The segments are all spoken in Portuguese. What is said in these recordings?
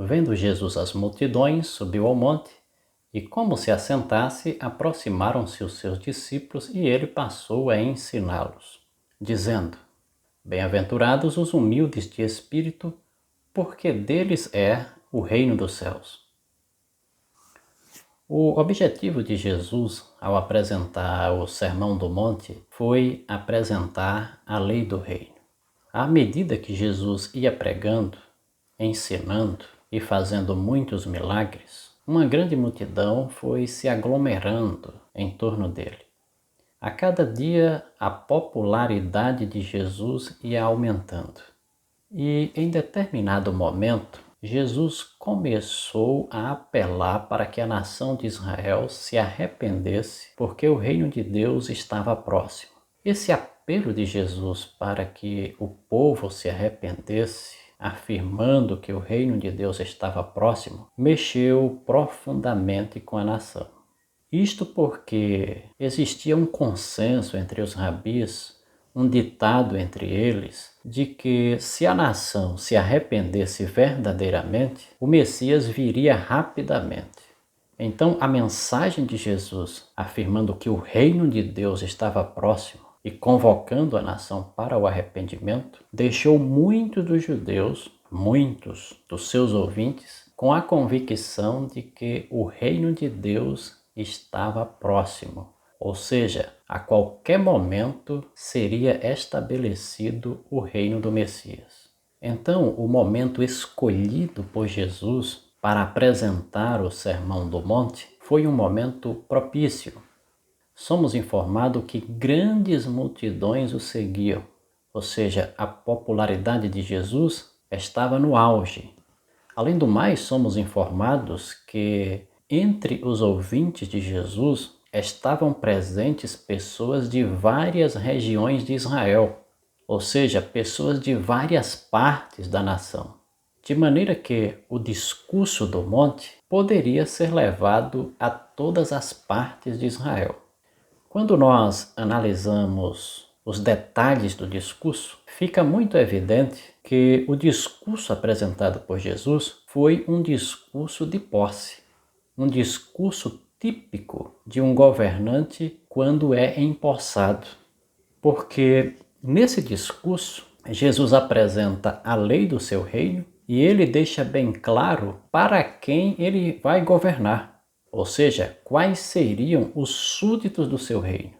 Vendo Jesus as multidões, subiu ao monte, e como se assentasse, aproximaram-se os seus discípulos, e ele passou a ensiná-los, dizendo: Bem-aventurados os humildes de espírito, porque deles é o reino dos céus. O objetivo de Jesus, ao apresentar o Sermão do Monte, foi apresentar a lei do reino. À medida que Jesus ia pregando, ensinando e fazendo muitos milagres, uma grande multidão foi se aglomerando em torno dele. A cada dia, a popularidade de Jesus ia aumentando. E em determinado momento, Jesus começou a apelar para que a nação de Israel se arrependesse, porque o reino de Deus estava próximo. Esse apelo de Jesus para que o povo se arrependesse, afirmando que o reino de Deus estava próximo, mexeu profundamente com a nação. Isto porque existia um consenso entre os rabis, um ditado entre eles, de que se a nação se arrependesse verdadeiramente, o Messias viria rapidamente. Então a mensagem de Jesus, afirmando que o reino de Deus estava próximo e convocando a nação para o arrependimento, deixou muitos dos judeus, muitos dos seus ouvintes, com a convicção de que o reino de Deus estava próximo. Ou seja, a qualquer momento seria estabelecido o reino do Messias. Então, o momento escolhido por Jesus para apresentar o Sermão do Monte foi um momento propício. Somos informados que grandes multidões o seguiam, ou seja, a popularidade de Jesus estava no auge. Além do mais, somos informados que entre os ouvintes de Jesus estavam presentes pessoas de várias regiões de Israel, ou seja, pessoas de várias partes da nação, de maneira que o discurso do monte poderia ser levado a todas as partes de Israel. Quando nós analisamos os detalhes do discurso, fica muito evidente que o discurso apresentado por Jesus foi um discurso de posse, um discurso típico de um governante quando é empossado, porque nesse discurso Jesus apresenta a lei do seu reino e ele deixa bem claro para quem ele vai governar, ou seja, quais seriam os súditos do seu reino.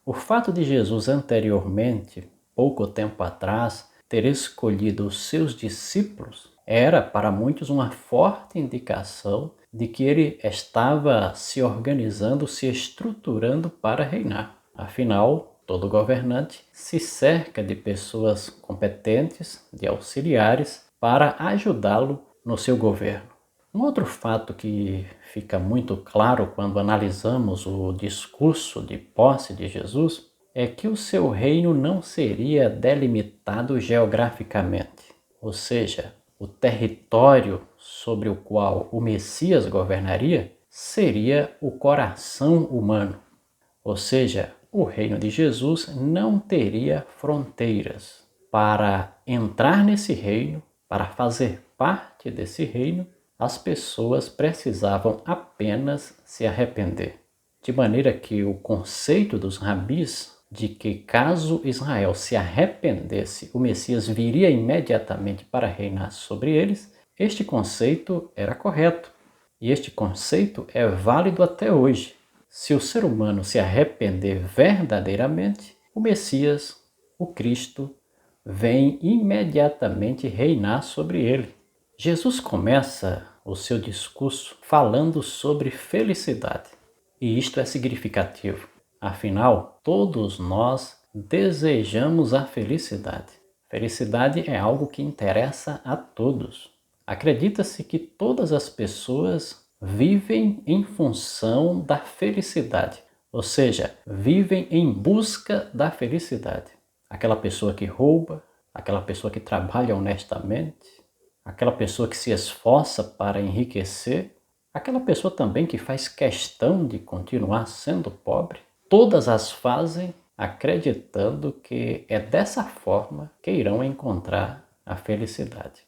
O fato de Jesus anteriormente, pouco tempo atrás, ter escolhido os seus discípulos era para muitos uma forte indicação de que ele estava se organizando, se estruturando para reinar. Afinal, todo governante se cerca de pessoas competentes, de auxiliares, para ajudá-lo no seu governo. Um outro fato que fica muito claro quando analisamos o discurso de posse de Jesus é que o seu reino não seria delimitado geograficamente, ou seja, o território sobre o qual o Messias governaria seria o coração humano, ou seja, o reino de Jesus não teria fronteiras. Para entrar nesse reino, para fazer parte desse reino, as pessoas precisavam apenas se arrepender. De maneira que o conceito dos rabis de que caso Israel se arrependesse, o Messias viria imediatamente para reinar sobre eles, este conceito era correto. E este conceito é válido até hoje. Se o ser humano se arrepender verdadeiramente, o Messias, o Cristo, vem imediatamente reinar sobre ele. Jesus começa o seu discurso falando sobre felicidade. E isto é significativo. Afinal, todos nós desejamos a felicidade. Felicidade é algo que interessa a todos. Acredita-se que todas as pessoas vivem em função da felicidade, ou seja, vivem em busca da felicidade. Aquela pessoa que rouba, aquela pessoa que trabalha honestamente, aquela pessoa que se esforça para enriquecer, aquela pessoa também que faz questão de continuar sendo pobre, todas as fazem acreditando que é dessa forma que irão encontrar a felicidade.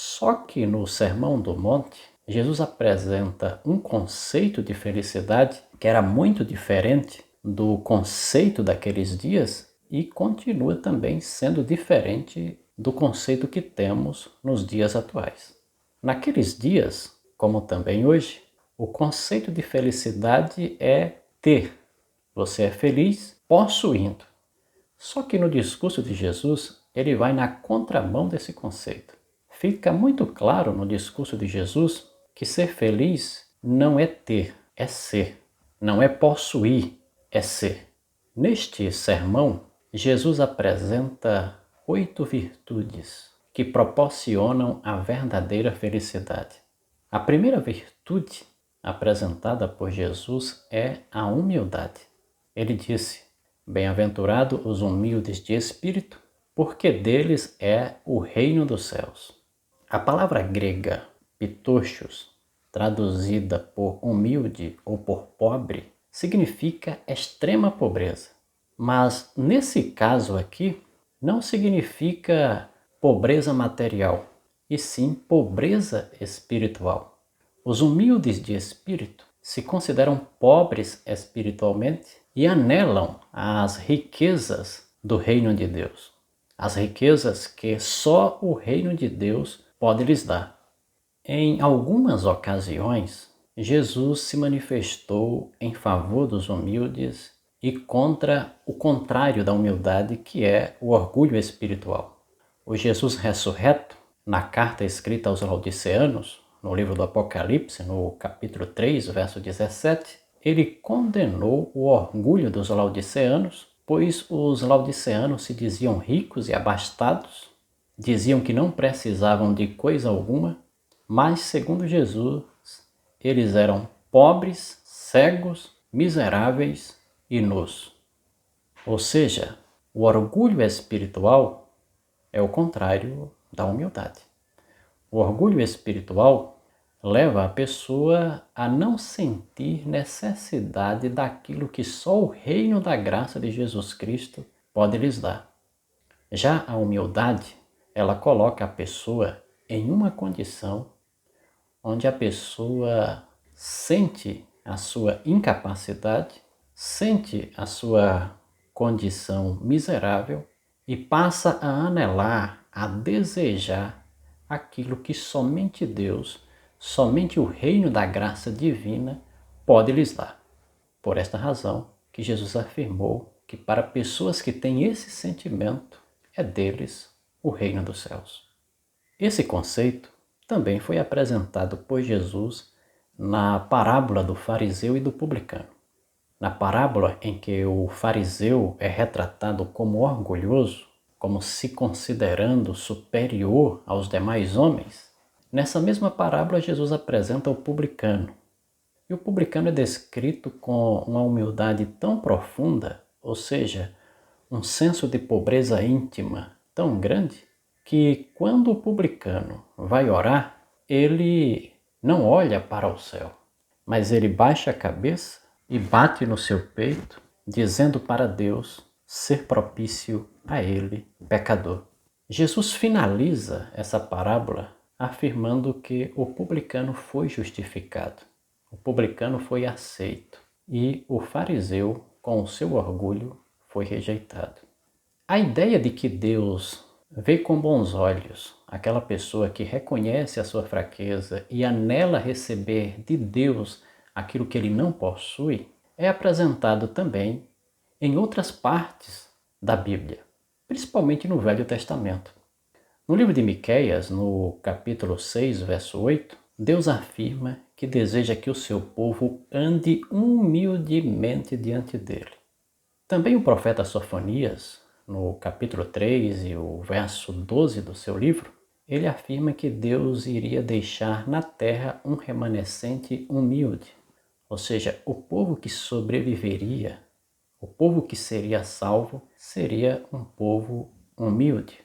Só que no Sermão do Monte, Jesus apresenta um conceito de felicidade que era muito diferente do conceito daqueles dias e continua também sendo diferente do conceito que temos nos dias atuais. Naqueles dias, como também hoje, o conceito de felicidade é ter. Você é feliz possuindo. Só que no discurso de Jesus, ele vai na contramão desse conceito. Fica muito claro no discurso de Jesus que ser feliz não é ter, é ser. Não é possuir, é ser. Neste sermão, Jesus apresenta 8 virtudes que proporcionam a verdadeira felicidade. A primeira virtude apresentada por Jesus é a humildade. Ele disse: "Bem-aventurados os humildes de espírito, porque deles é o reino dos céus." A palavra grega pitochos, traduzida por humilde ou por pobre, significa extrema pobreza. Mas nesse caso aqui, não significa pobreza material, e sim pobreza espiritual. Os humildes de espírito se consideram pobres espiritualmente e anelam às riquezas do reino de Deus. As riquezas que só o reino de Deus pode lhes dar. Em algumas ocasiões, Jesus se manifestou em favor dos humildes e contra o contrário da humildade, que é o orgulho espiritual. O Jesus ressurreto, na carta escrita aos Laodiceanos, no livro do Apocalipse, no capítulo 3, verso 17, ele condenou o orgulho dos laodiceanos, pois os laodiceanos se diziam ricos e abastados, diziam que não precisavam de coisa alguma, mas, segundo Jesus, eles eram pobres, cegos, miseráveis e nus. Ou seja, o orgulho espiritual é o contrário da humildade. O orgulho espiritual leva a pessoa a não sentir necessidade daquilo que só o reino da graça de Jesus Cristo pode lhes dar. Já a humildade, ela coloca a pessoa em uma condição onde a pessoa sente a sua incapacidade, sente a sua condição miserável e passa a anelar, a desejar aquilo que somente Deus, somente o reino da graça divina pode lhes dar. Por esta razão que Jesus afirmou que para pessoas que têm esse sentimento, é deles o reino dos céus. Esse conceito também foi apresentado por Jesus na parábola do fariseu e do publicano. Na parábola em que o fariseu é retratado como orgulhoso, como se considerando superior aos demais homens, nessa mesma parábola Jesus apresenta o publicano. E o publicano é descrito com uma humildade tão profunda, ou seja, um senso de pobreza íntima tão grande, que quando o publicano vai orar, ele não olha para o céu, mas ele baixa a cabeça e bate no seu peito, dizendo para Deus ser propício a ele, pecador. Jesus finaliza essa parábola afirmando que o publicano foi justificado, o publicano foi aceito e o fariseu, com o seu orgulho, foi rejeitado. A ideia de que Deus vê com bons olhos aquela pessoa que reconhece a sua fraqueza e anela receber de Deus aquilo que ele não possui, é apresentado também em outras partes da Bíblia, principalmente no Velho Testamento. No livro de Miqueias, no capítulo 6, verso 8, Deus afirma que deseja que o seu povo ande humildemente diante dele. Também o profeta Sofonias, no capítulo 3 e o verso 12 do seu livro, ele afirma que Deus iria deixar na terra um remanescente humilde, ou seja, o povo que sobreviveria, o povo que seria salvo, seria um povo humilde.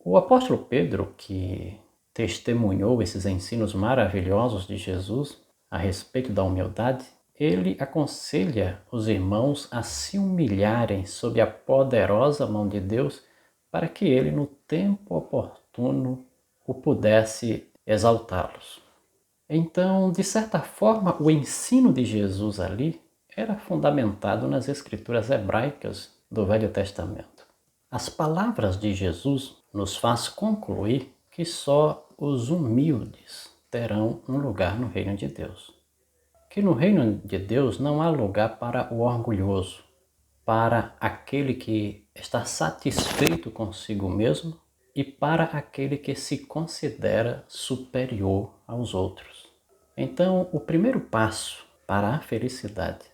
O apóstolo Pedro, que testemunhou esses ensinos maravilhosos de Jesus a respeito da humildade, ele aconselha os irmãos a se humilharem sob a poderosa mão de Deus para que ele, no tempo oportuno, ou pudesse exaltá-los. Então, de certa forma, o ensino de Jesus ali era fundamentado nas escrituras hebraicas do Velho Testamento. As palavras de Jesus nos faz concluir que só os humildes terão um lugar no reino de Deus. Que no reino de Deus não há lugar para o orgulhoso, para aquele que está satisfeito consigo mesmo e para aquele que se considera superior aos outros. Então, o primeiro passo para a felicidade,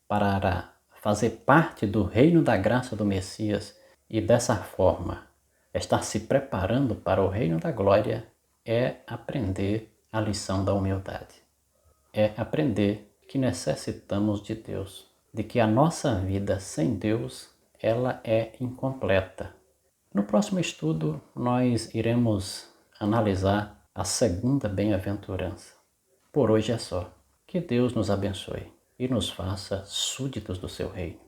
para fazer parte do reino da graça do Messias e dessa forma estar se preparando para o reino da glória, é aprender a lição da humildade. É aprender que necessitamos de Deus, de que a nossa vida sem Deus, ela é incompleta. No próximo estudo, nós iremos analisar a segunda bem-aventurança. Por hoje é só. Que Deus nos abençoe e nos faça súditos do seu reino.